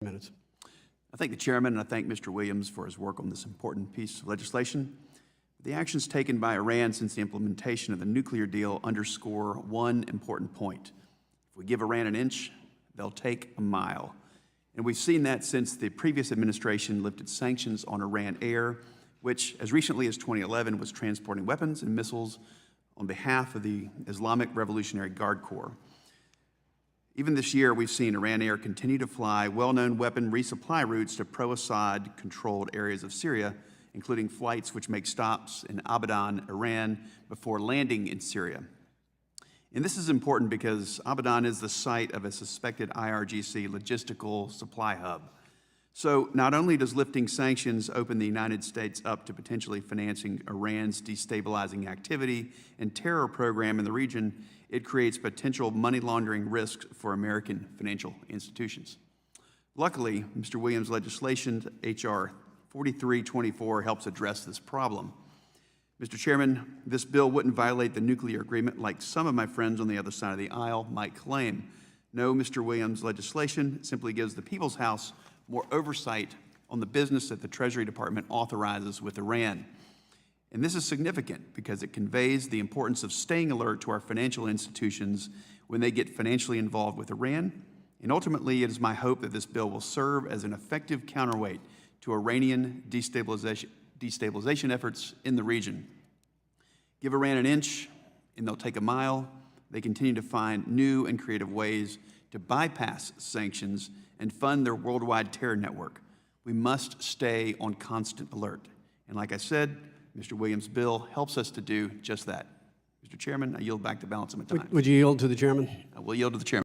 Minutes. I thank the chairman and I thank Mr. Williams for his work on this important piece of legislation. The actions taken by Iran since the implementation of the nuclear deal underscore one important point. If we give Iran an inch, they'll take a mile. And we've seen that since the previous administration lifted sanctions on Iran Air, which as recently as 2011 was transporting weapons and missiles on behalf of the Islamic Revolutionary Guard Corps. Even this year, we've seen Iran Air continue to fly well-known weapon resupply routes to pro-Assad controlled areas of Syria, including flights which make stops in Abadan, Iran, before landing in Syria. And this is important because Abadan is the site of a suspected IRGC logistical supply hub. So not only does lifting sanctions open the United States up to potentially financing Iran's destabilizing activity and terror program in the region, it creates potential money laundering risks for American financial institutions. Luckily, Mr. Williams' legislation, H.R. 4324, helps address this problem. Mr. Chairman, this bill wouldn't violate the nuclear agreement like some of my friends on the other side of the aisle might claim. No, Mr. Williams' legislation simply gives the People's House more oversight on the business that the Treasury Department authorizes with Iran. And this is significant because it conveys the importance of staying alert to our financial institutions when they get financially involved with Iran. And ultimately, it is my hope that this bill will serve as an effective counterweight to Iranian destabilization efforts in the region. Give Iran an inch, and they'll take a mile. They continue to find new and creative ways to bypass sanctions and fund their worldwide terror network. We must stay on constant alert. And like I said, Mr. Williams' bill helps us to do just that. Mr. Chairman, I yield back the balance of my time. Would you yield to the chairman? I will yield to the chairman.